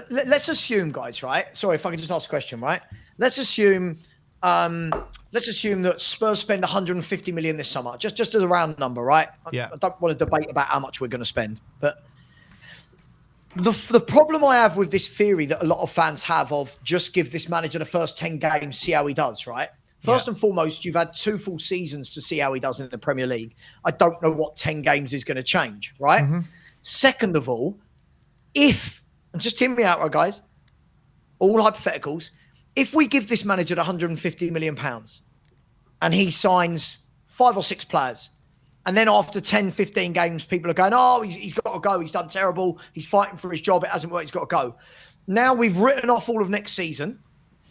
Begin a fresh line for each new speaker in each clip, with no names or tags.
let's assume, guys, right? Sorry, if I can just ask a question, right? Let's assume that Spurs spend 150 million this summer, just as a round number, right?
Yeah.
I don't want to debate about how much we're going to spend, but the problem I have with this theory that a lot of fans have of just give this manager the first 10 games, see how he does, right? First and foremost, you've had 2 full seasons to see how he does in the Premier League. I don't know what 10 games is going to change, right? Mm-hmm. Second of all, and just hear me out, right, guys, all hypotheticals, if we give this manager the 150 million pounds and he signs 5 or 6 players, and then after 10, 15 games, people are going, oh, he's got to go. He's done terrible. He's fighting for his job. It hasn't worked. He's got to go. Now we've written off all of next season,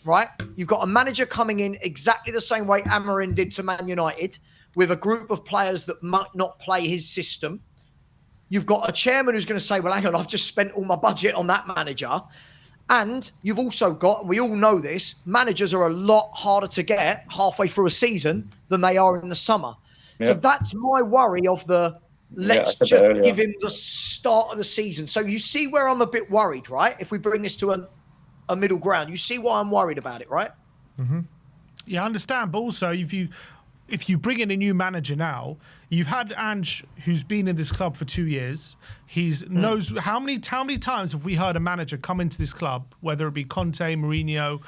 right? You've got a manager coming in exactly the same way Amorim did to Man United, with a group of players that might not play his system. You've got a chairman who's going to say, well, hang on, I've just spent all my budget on that manager. And you've also got, and we all know this, managers are a lot harder to get halfway through a season than they are in the summer. Yeah. So that's my worry of let's just give him the start of the season. So you see where I'm a bit worried, right? If we bring this to a middle ground, you see why I'm worried about it, right?
Mm-hmm. Yeah, I understand. But also, if you bring in a new manager now, you've had Ange, who's been in this club for 2 years. He knows how many times have we heard a manager come into this club, whether it be Conte, Mourinho,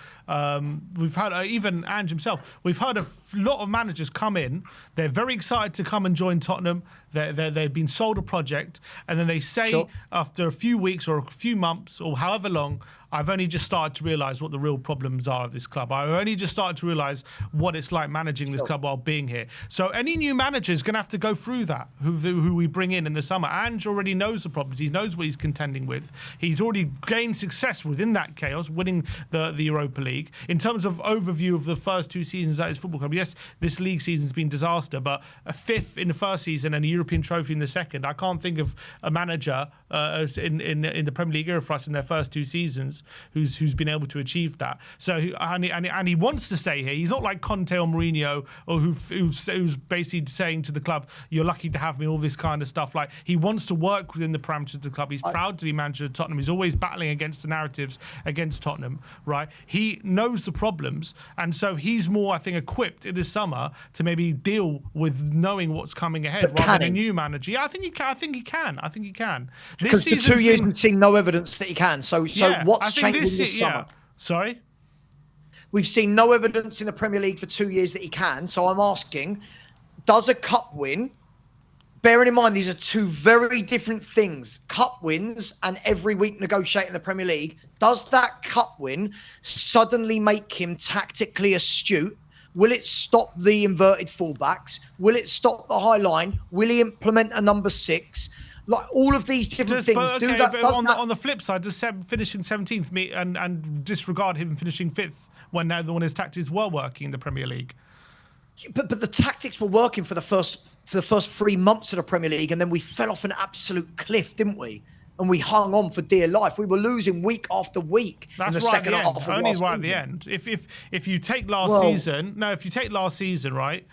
we've had even Ange himself. We've heard a lot of managers come in. They're very excited to come and join Tottenham. They've been sold a project, and then they say after a few weeks or a few months or however long, I've only just started to realise what the real problems are of this club. I've only just started to realise what it's like managing this club while being here. So any new manager is going to have to go through that, who we bring in the summer. Ange already knows the problems. He knows what he's contending with. He's already gained success within that chaos, winning the Europa League. In terms of overview of the first 2 seasons at his football club, yes, this league season's been disaster, but a 5th in the first season and a European trophy in the second. I can't think of a manager in the Premier League era for us in their first 2 seasons who's been able to achieve that. So and he wants to stay here. He's not like Conte or Mourinho or who's basically saying to the club, you're lucky to have me, all this kind of stuff. Like, he wants to work within the parameters of the club. He's proud to be manager of Tottenham. He's always battling against the narratives against Tottenham, right? He knows the problems, and so he's more, I think, equipped in this summer to maybe deal with knowing what's coming ahead rather than a new manager. Yeah, I think he can.
Because for 2 years we've seen no evidence that he can. So what's changed this summer?
Yeah. Sorry?
We've seen no evidence in the Premier League for 2 years that he can. So I'm asking, does a cup win, bearing in mind these are 2 very different things, cup wins and every week negotiating the Premier League, does that cup win suddenly make him tactically astute? Will it stop the inverted fullbacks? Will it stop the high line? Will he implement a number 6? Like, all of these different things.
Okay, on the flip side, does Seb finishing 17th and disregard him finishing 5th when his tactics were working in the Premier League?
But the tactics were working for the first 3 months of the Premier League, and then we fell off an absolute cliff, didn't we? And we hung on for dear life. We were losing week after week in the second half.
Only right at the end. If you take last season, right?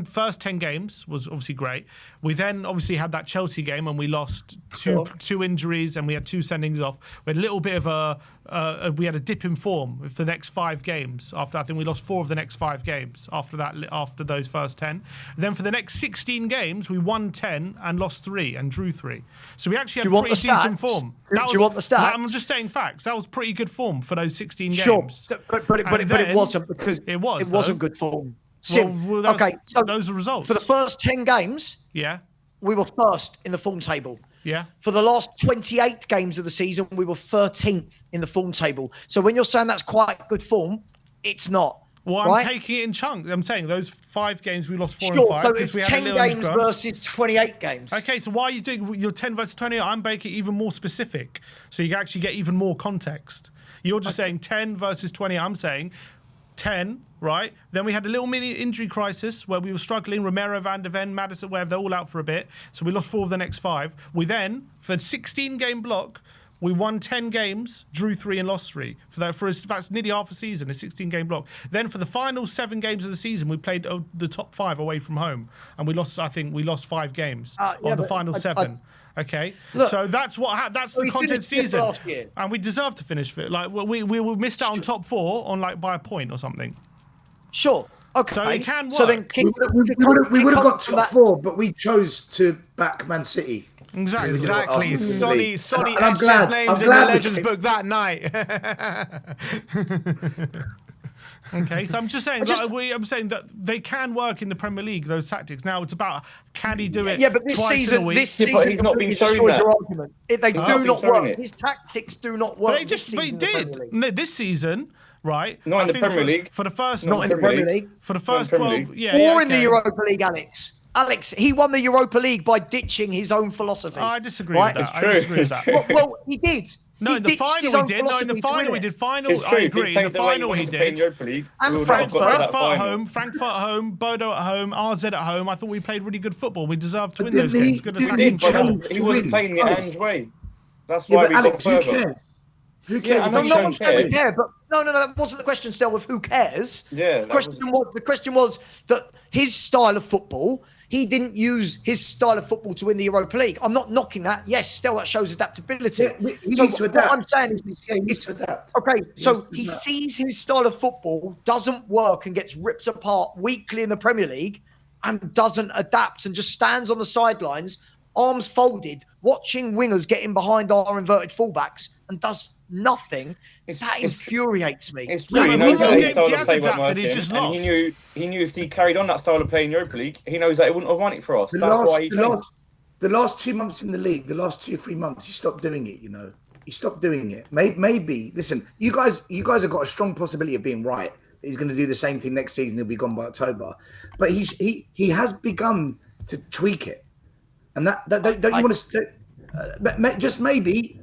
First 10 games was obviously great. We then obviously had that Chelsea game and we lost two injuries and we had 2 sendings off. We had a little bit of we had a dip in form for the next 5 games. After, I think we lost 4 of the next 5 games after those first 10. Then for the next 16 games, we won 10 and lost 3 and drew 3. So we actually had pretty decent form.
Do you want the stats?
I'm just stating facts. That was pretty good form for those 16 games.
Sure, but it wasn't, because it wasn't good form. So
those are results.
For the first 10 games, we were first in the form table.
Yeah.
For the last 28 games of the season, we were 13th in the form table. So when you're saying that's quite good form, it's not.
Well, I'm taking it in chunks. I'm saying those 5 games we lost 4 and 5.
So it's 10 games versus 28 games.
Okay, so why are you doing your 10 versus 28? I'm making it even more specific, so you can actually get even more context. You're just saying 10 versus 20. I'm saying 10, right? Then we had a little mini injury crisis where we were struggling. Romero, Van de Ven, Maddison, where they're all out for a bit. So we lost 4 of the next 5. We then, for a 16-game block, We won 10 games, drew 3 and lost 3. That's nearly half a season, a 16-game block. Then for the final 7 games of the season, we played the top 5 away from home, and we lost. I think we lost 5 games of the final 7. Okay, look, so that's what that's the content season, and we deserve to finish it. Like we missed out on top 4 on like by a point or something.
Sure. Okay.
So it can work.
So then we would have got top 4, but we chose to back Man City.
Exactly.
Sonny
and I'm glad.
names in the Legends book that night.
Okay, so I'm just saying. I'm saying that they can work in the Premier League. Those tactics. Now it's about can he do it?
Yeah, but this season,
he's not been showing that.
Your argument. They do not work. His tactics do not work.
They did this season. Right,
not in the Premier League.
For the first,
not in the Premier League.
For the first 12,
or in the Europa League, Alex. Alex, he won the Europa League by ditching his own philosophy.
I disagree with that. I disagree with that.
Well, he did.
No, in the final he did. No, in the final he did. Final, I agree. In the final he did.
And
Frankfurt at home, Bodo at home, RZ at home. I thought we played really good football. We deserved to win those games. Good attacking football.
He wasn't playing the Ange way. That's why we got further.
Who cares?
No one's going to care. But no, that wasn't the question. Still, with who cares?
Yeah.
The question was that his style of football. He didn't use his style of football to win the Europa League. I'm not knocking that. Yes, still that shows adaptability.
Yeah, he needs to adapt.
What I'm saying is,
he needs to adapt.
Okay, so he sees his style of football doesn't work and gets ripped apart weekly in the Premier League, and doesn't adapt and just stands on the sidelines, arms folded, watching wingers get in behind our inverted fullbacks and does nothing. That infuriates me.
It's true. He knows that his style of play won't work,
and
he knew if he carried on that style of play in Europa League, he knows that he wouldn't have won it for us. That's why he changed.
The last 2 months in the league, the last 2-3 months, he stopped doing it. He stopped doing it. Maybe listen, you guys have got a strong possibility of being right. He's going to do the same thing next season. He'll be gone by October, but he has begun to tweak it, and don't you want to? But just maybe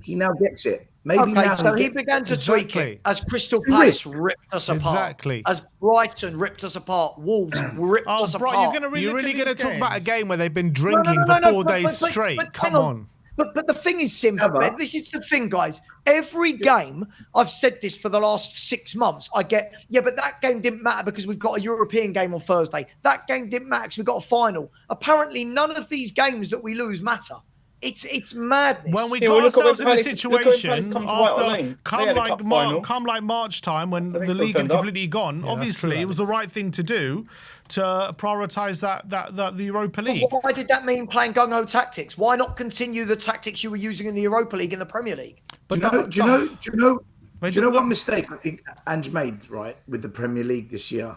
he now gets it. Maybe
okay, so he began to tweak it as Crystal Palace ripped us apart.
Exactly.
As Brighton ripped us apart. Wolves ripped us apart.
You're really going to talk about a game where they've been drinking for 4 days straight. Come on.
But the thing is simple. This is the thing, guys. Every game, I've said this for the last 6 months, I get, but that game didn't matter because we've got a European game on Thursday. That game didn't matter because we've got a final. Apparently, none of these games that we lose matter. It's madness.
When we got ourselves in a situation after come like March time when the league had completely gone, obviously it was the right thing to do to prioritise the Europa League.
But why did that mean playing gung-ho tactics? Why not continue the tactics you were using in the Europa League in the Premier League?
Do you know what mistake I think Ange made, right, with the Premier League this year?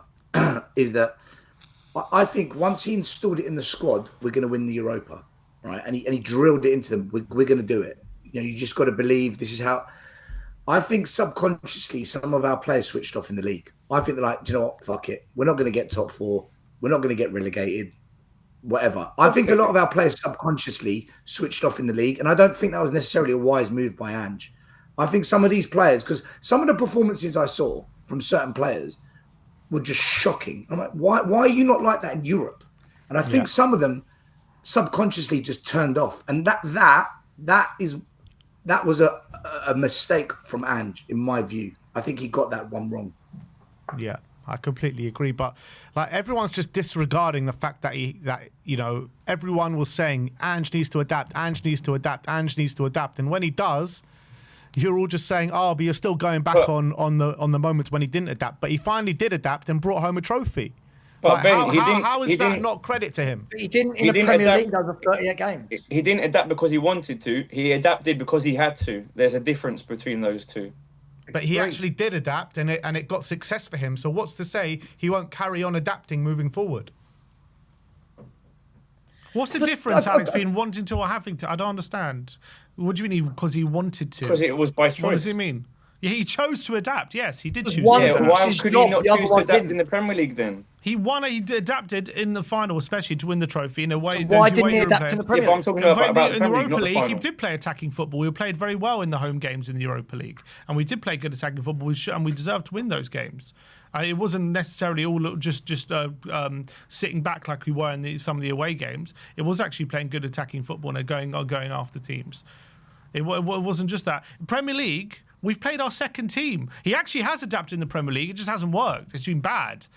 Is that I think once he installed it in the squad, we're going to win the Europa. Right, and he drilled it into them. We're going to do it. You just got to believe this is how. I think subconsciously some of our players switched off in the league. I think they're like, do you know what? Fuck it. We're not going to get top 4. We're not going to get relegated. Whatever. I think a lot of our players subconsciously switched off in the league, and I don't think that was necessarily a wise move by Ange. I think some of these players, because some of the performances I saw from certain players were just shocking. I'm like, why are you not like that in Europe? And I think some of them subconsciously just turned off, and that was a mistake from Ange, in my view. I think he got that one wrong.
Yeah, I completely agree. But like everyone's just disregarding the fact that everyone was saying Ange needs to adapt, Ange needs to adapt, Ange needs to adapt, and when he does, you're all just saying, but you're still going back on the moments when he didn't adapt. But he finally did adapt and brought home a trophy.
But Ben,
how is that not credit to him?
He didn't in the Premier League over 38 games.
He didn't adapt because he wanted to. He adapted because he had to. There's a difference between those two.
But he actually did adapt, and it got success for him. So what's to say he won't carry on adapting moving forward?
What's the difference, Alex, between wanting to or having to? I don't understand. What do you mean because he wanted to?
Because it was by choice.
What does he mean? Yeah, he chose to adapt. Yes, he did choose to
adapt.
Why
could he not choose to adapt in the Premier League then?
He adapted in the final, especially to win the trophy in a way.
So why didn't he adapt in the Premier League?
I'm talking about
in the Europa League, he did play attacking football. We played very well in the home games in the Europa League, and we did play good attacking football, and we deserved to win those games. It wasn't necessarily all just sitting back like we were in some of the away games. It was actually playing good attacking football and going after teams. It wasn't just that. Premier League, we've played our second team. He actually has adapted in the Premier League. It just hasn't worked. It's been bad.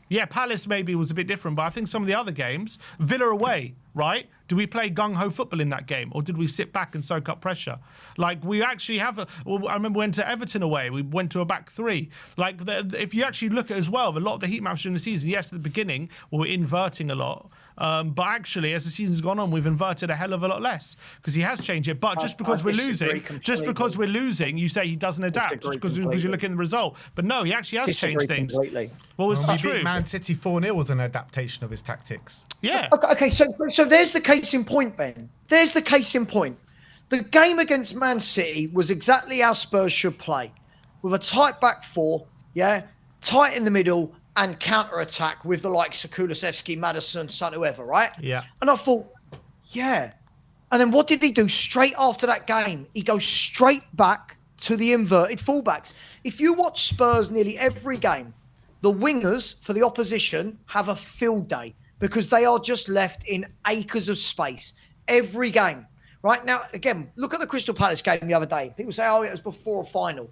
Yeah, Palace maybe was a bit different, but I think some of the other games, Villa away, right? Do we play gung-ho football in that game, or did we sit back and soak up pressure? Like, we actually have I remember we went to Everton away. We went to a back three. Like, if you actually look at as well, a lot of the heat maps during the season, yes, at the beginning, we were inverting a lot. But actually, as the season's gone on, we've inverted a hell of a lot less because he has changed it. But just because we're losing, you say he doesn't adapt just because you're looking at the result. But no, he actually has changed things.
Completely.
Well, it's true.
Man City 4-0 was an adaptation of his tactics.
Yeah.
Okay, so there's the case in point, Ben. There's the case in point. The game against Man City was exactly how Spurs should play, with a tight back four, tight in the middle, and counter-attack with the likes of Kulusevski, Maddison, Son, whoever, right?
Yeah.
And I thought, yeah. And then what did he do straight after that game? He goes straight back to the inverted fullbacks. If you watch Spurs nearly every game, the wingers for the opposition have a field day because they are just left in acres of space every game. Right now, again, look at the Crystal Palace game the other day. People say, it was before a final.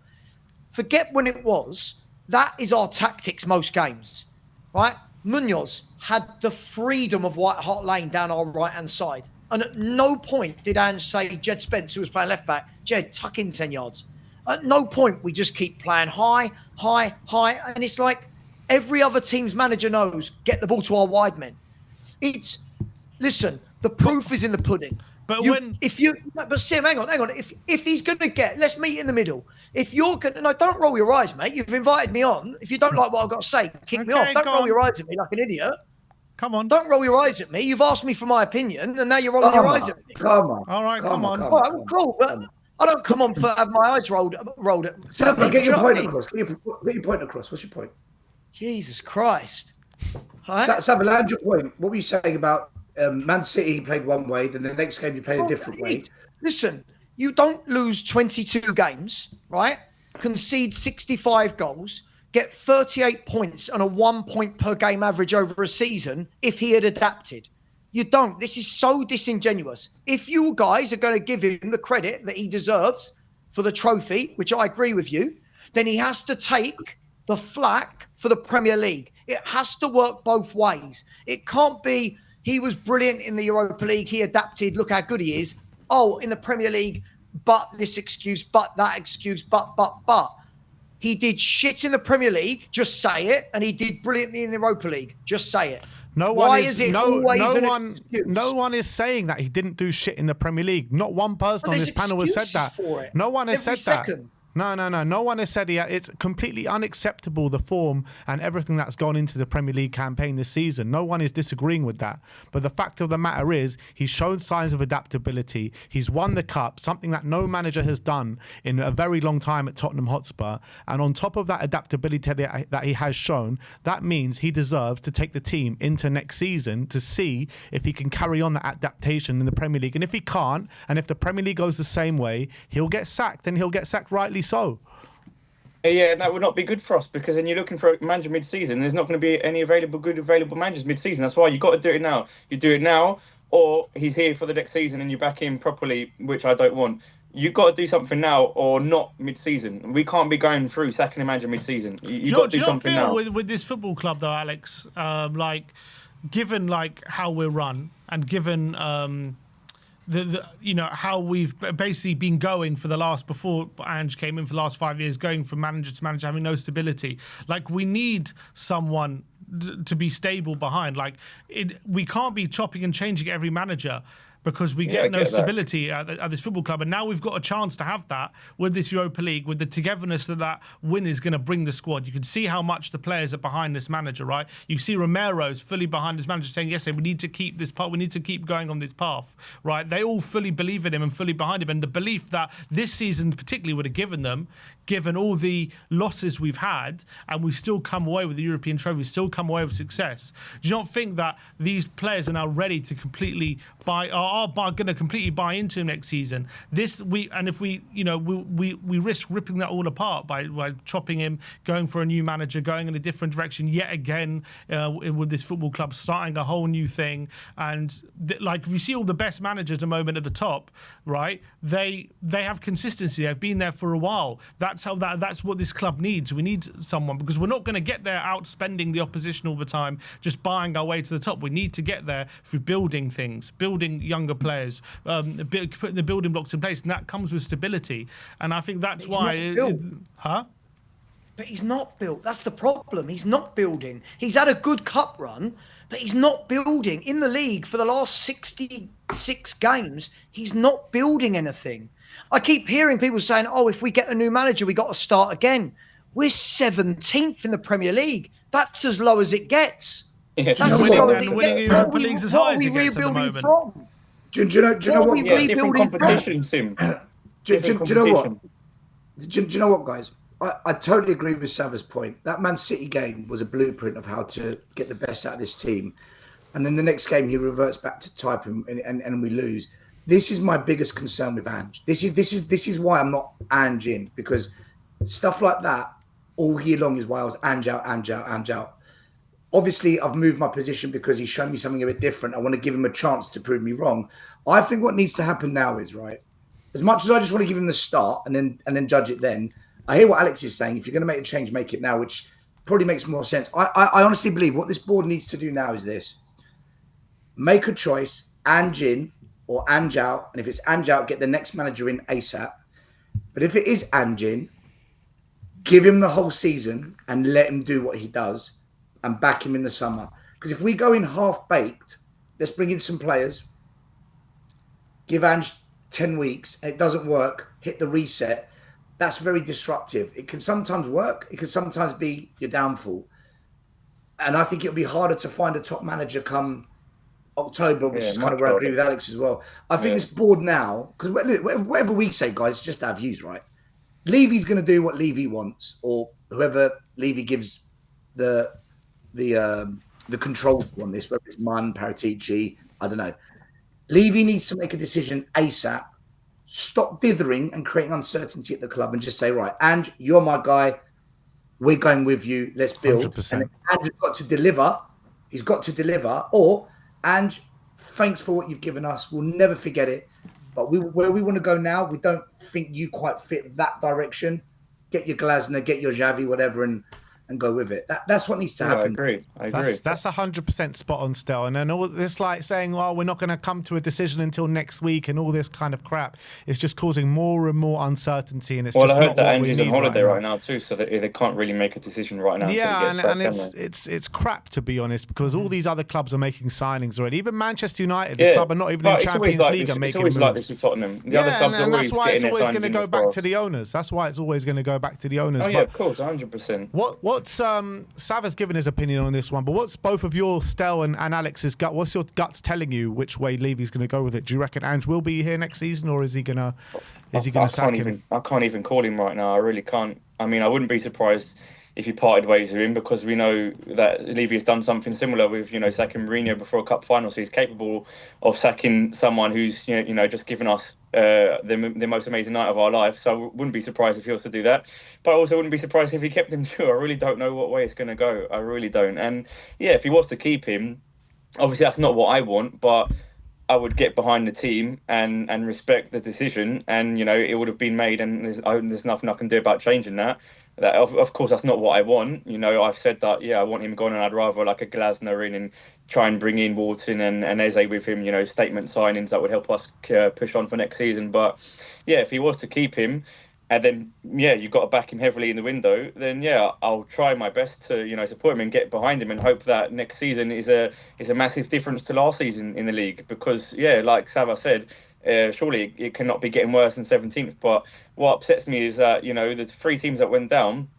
Forget when it was. That is our tactics most games, right? Munoz had the freedom of White Hart Lane down our right-hand side. And at no point did Ange say, Jed Spence, who was playing left-back, Jed, tuck in 10 yards. At no point we just keep playing high. And it's like every other team's manager knows, get the ball to our wide men. Listen, the proof is in the pudding.
But
Sim, hang on. If he's going to let's meet in the middle. If you're going to, don't roll your eyes, mate. You've invited me on. If you don't like what I've got to say, kick me off. Don't roll your eyes at me like an idiot.
Come on.
Don't roll your eyes at me. You've asked me for my opinion, and now you're rolling your eyes at me.
Come on.
All right, come on.
All right, well, cool, but I don't come on for have my eyes rolled at.
Sam, get your point across. Get your point across. What's your point?
Jesus Christ. Right?
Sam, land your point. What were you saying about Man City played one way, then the next game you played a different way?
Listen, you don't lose 22 games, right? Concede 65 goals, get 38 points and a 1 point per game average over a season if he had adapted. You don't. This is so disingenuous. If you guys are going to give him the credit that he deserves for the trophy, which I agree with you, then he has to take the flack for the Premier League. It has to work both ways. It can't be, he was brilliant in the Europa League, he adapted, look how good he is. Oh, in the Premier League, but this excuse, but that excuse, but. He did shit in the Premier League, just say it, and he did brilliantly in the Europa League, just say it.
No one is saying that he didn't do shit in the Premier League. Not one person on this panel has said that. No one has said that. No. No one has said it's completely unacceptable, the form and everything that's gone into the Premier League campaign this season. No one is disagreeing with that. But the fact of the matter is, he's shown signs of adaptability. He's won the cup, something that no manager has done in a very long time at Tottenham Hotspur. And on top of that adaptability that he has shown, that means he deserves to take the team into next season to see if he can carry on that adaptation in the Premier League. And if he can't, and if the Premier League goes the same way, he'll get sacked, and he'll get sacked rightly so.
Yeah, that would not be good for us, because then you're looking for a manager mid-season. There's not going to be any available managers mid-season. That's why you've got to do it now. You do it now, or he's here for the next season and you back him properly, which I don't want. You've got to do something now or not mid-season. We can't be going through sacking a manager mid-sesion. You've got to do something now.
With this football club, though, Alex, given how we're run and given how we've basically been going for the last, before Ange came in, for the last 5 years, going from manager to manager, having no stability. We need someone to be stable behind. We can't be chopping and changing every manager, because we get no stability at this football club. And now we've got a chance to have that with this Europa League, with the togetherness that win is going to bring the squad. You can see how much the players are behind this manager, right? You see Romero's fully behind this manager, saying, yes, we need to keep this path, we need to keep going on this path, right? They all fully believe in him and fully behind him. And the belief that this season particularly would have given them, given all the losses we've had, and we still come away with the European trophy, still come away with success. Do you not think that these players are now ready to completely are going to completely buy into him next season. If we risk ripping that all apart by chopping him, going for a new manager, going in a different direction yet again with this football club, starting a whole new thing. And like we see all the best managers at the moment at the top, right? They have consistency. They've been there for a while. That's what this club needs. We need someone, because we're not going to get there outspending the opposition all the time, just buying our way to the top. We need to get there through building things, building younger players, putting the building blocks in place, and that comes with stability. And I think that's why.
But he's not built. That's the problem. He's not building. He's had a good cup run, but he's not building. In the league for the last 66 games, he's not building anything. I keep hearing people saying, oh, if we get a new manager, we got to start again. We're 17th in the Premier League. That's as low as it gets.
Yeah, that's as low as it gets. What are we rebuilding from?
Do you know what?
Yeah, different competition, Tim.
Do you know what? Do you know what, guys? I totally agree with Sava's point. That Man City game was a blueprint of how to get the best out of this team. And then the next game, he reverts back to type and we lose. This is my biggest concern with Ange. This is why I'm not Ange in, because stuff like that all year long is why I was Ange out. Obviously, I've moved my position because he's shown me something a bit different. I want to give him a chance to prove me wrong. I think what needs to happen now is, right, as much as I just want to give him the start and then judge it then, I hear what Alex is saying. If you're going to make a change, make it now, which probably makes more sense. I honestly believe what this board needs to do now is this. Make a choice, Ange in or Ange out. And if it's Ange out, get the next manager in ASAP. But if it is Ange in, give him the whole season and let him do what he does and back him in the summer. Because if we go in half-baked, let's bring in some players, give Ange 10 weeks, and it doesn't work, hit the reset. That's very disruptive. It can sometimes work. It can sometimes be your downfall. And I think it'll be harder to find a top manager come October, which is kind of where I agree with Alex as well. I think this board now, because whatever we say, guys, it's just our views, right? Levy's going to do what Levy wants, or whoever Levy gives the control on this, whether it's Munn, Paratici, I don't know. Levy needs to make a decision ASAP. Stop dithering and creating uncertainty at the club and just say, right, Ange, you're my guy. We're going with you. Let's build.
100%.
And Ange has got to deliver. He's got to deliver. Or, Ange, thanks for what you've given us. We'll never forget it. But where we want to go now, we don't think you quite fit that direction. Get your Glasner, get your Xavi, whatever, and go with it. That's what needs to happen.
I agree.
That's 100% spot on, still. And then all this like saying, "Oh, we're not going to come to a decision until next week," and all this kind of crap. It's just causing more and more uncertainty. And it's just
I heard
not
that
what
Ange's
we
on
need
holiday
right
right now too, so that they can't really make a decision right now.
Yeah, and it's crap, to be honest, because all these other clubs are making signings already. Even Manchester United, the club are not even in Champions League, are making moves.
It's always like this with Tottenham. The other clubs
and that's why it's always
going to
go back to the owners. That's why it's always going to go back to the owners.
Oh yeah, of course, 100%.
What's Sav has given his opinion on this one, but what's both of your Stel and Alex's gut? What's your guts telling you which way Levy's going to go with it? Do you reckon Ange will be here next season, or is he gonna sack him?
I can't even call him right now. I really can't. I mean, I wouldn't be surprised if he parted ways with him, because we know that Levy has done something similar with, sacking Mourinho before a cup final, so he's capable of sacking someone who's just given us the most amazing night of our life. So I wouldn't be surprised if he was to do that, but I also wouldn't be surprised if he kept him too. I really don't know what way it's going to go. I really don't. And yeah, if he was to keep him, obviously that's not what I want, but I would get behind the team and respect the decision, and it would have been made, and there's nothing I can do about changing that. That of course that's not what I want. I've said that I want him gone, and I'd rather like a Glasner in and try and bring in Wharton and Eze with him. Statement signings that would help us push on for next season. But yeah, if he was to keep him, and then you've got to back him heavily in the window, then I'll try my best to support him and get behind him and hope that next season is a massive difference to last season in the league. Because like Sava said, surely it cannot be getting worse than 17th. But what upsets me is that the three teams that went down,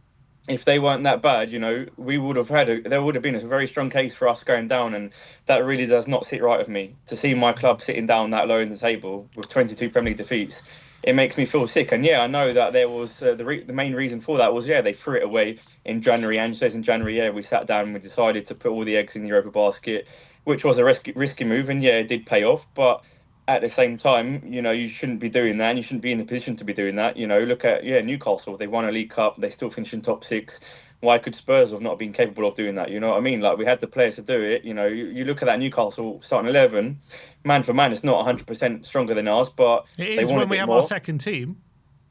if they weren't that bad, we would have there would have been a very strong case for us going down, and that really does not sit right with me. To see my club sitting down that low in the table with 22 Premier League defeats, it makes me feel sick. And I know that there was the main reason for that was they threw it away in January. And says in January, we sat down and we decided to put all the eggs in the Europa basket, which was a risky move, and it did pay off. But at the same time, you shouldn't be doing that, and you shouldn't be in the position to be doing that. Look at Newcastle. They won a League Cup. They still finished in top 6. Why could Spurs have not been capable of doing that? You know what I mean? Like, we had the players to do it. You look at that Newcastle starting 11, man for man, it's not 100% stronger than ours, but
it is when we have our second team.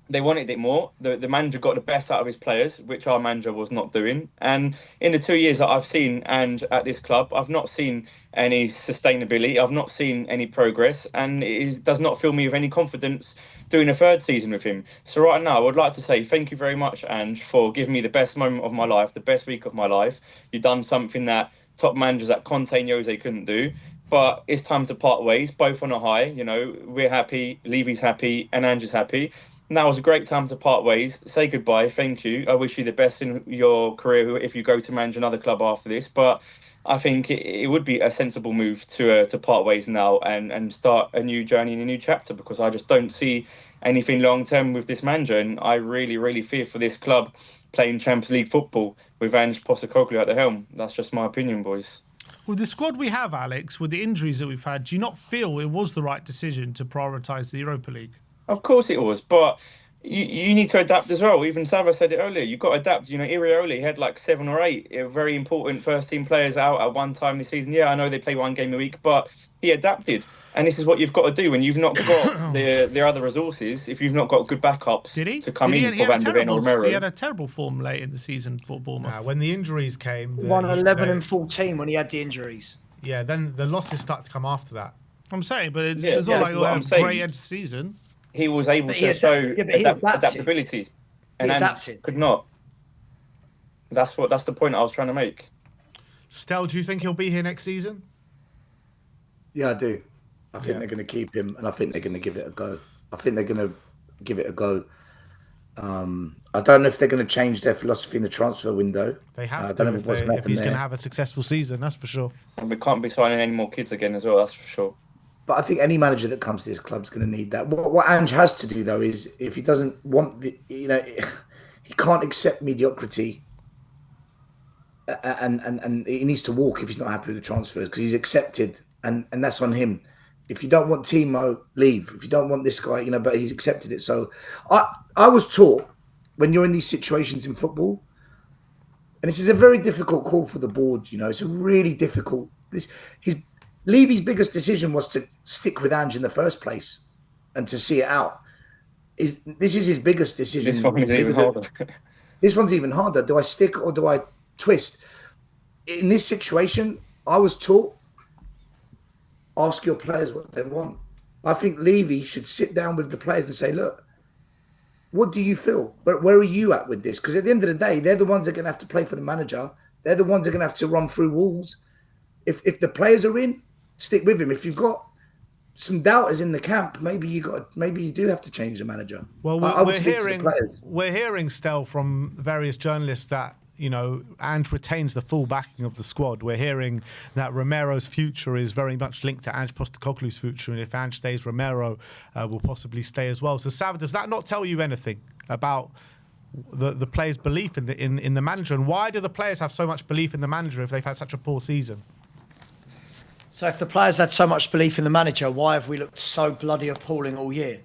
They wanted it more. The manager got the best out of his players, which our manager was not doing. And in the 2 years that I've seen Ange at this club, I've not seen any sustainability. I've not seen any progress, and it does not fill me with any confidence doing a third season with him. So right now, I would like to say thank you very much, Ange, for giving me the best moment of my life, the best week of my life. You've done something that top managers at Conte and Jose couldn't do. But it's time to part ways, both on a high. We're happy, Levy's happy, and Ange is happy. Now is a great time to part ways. Say goodbye. Thank you. I wish you the best in your career if you go to manage another club after this. But I think it would be a sensible move to part ways now and start a new journey and a new chapter, because I just don't see anything long term with this manager. And I really, really fear for this club playing Champions League football with Ange Postecoglou at the helm. That's just my opinion, boys.
With the squad we have, Alex, with the injuries that we've had, do you not feel it was the right decision to prioritise the Europa League?
Of course it was, but you need to adapt as well. Even Sava said it earlier. You've got to adapt. Irioli had like 7 or 8 very important first-team players out at one time this season. Yeah, I know they play one game a week, but he adapted. And this is what you've got to do when you've not got the other resources, if you've not got good backups to come in for Van de Ven or Romero.
He had a terrible form late in the season for Bournemouth.
When the injuries came...
Won 11 and 14 when he had the injuries.
Yeah, then the losses start to come after that.
I'm saying, but it's not like a great end to the season.
He was able to show adaptability, and Ange could not. That's the point I was trying to make.
Stel, do you think he'll be here next season?
Yeah, I do. I think they're going to keep him, and I think they're going to give it a go. I don't know if they're going to change their philosophy in the transfer window.
They have to if he's going to have a successful season, that's for sure.
And we can't be signing any more kids again as well, that's for sure.
But I think any manager that comes to this club is going to need that. What Ange has to do, though, is if he doesn't want he can't accept mediocrity, and he needs to walk if he's not happy with the transfers, because he's accepted, and that's on him. If you don't want Timo, leave. If you don't want this guy, but he's accepted it. So I was taught, when you're in these situations in football, and this is a very difficult call for the board, it's a really difficult. Levy's biggest decision was to stick with Ange in the first place and to see it out. This is his biggest decision.
This one is even harder.
This one's even harder. Do I stick or do I twist? In this situation, I was taught, ask your players what they want. I think Levy should sit down with the players and say, look, what do you feel? Where are you at with this? Because at the end of the day, they're the ones that are going to have to play for the manager. They're the ones that are going to have to run through walls. If the players are in, stick with him. If you've got some doubters in the camp, maybe you do have to change the manager.
Well, we're hearing, Stel, from various journalists that Ange retains the full backing of the squad. We're hearing that Romero's future is very much linked to Ange Postecoglou's future, and if Ange stays, Romero will possibly stay as well. So, Sav, does that not tell you anything about the players' belief in the manager, and why do the players have so much belief in the manager if they've had such a poor season?
So if the players had so much belief in the manager, why have we looked so bloody appalling all year?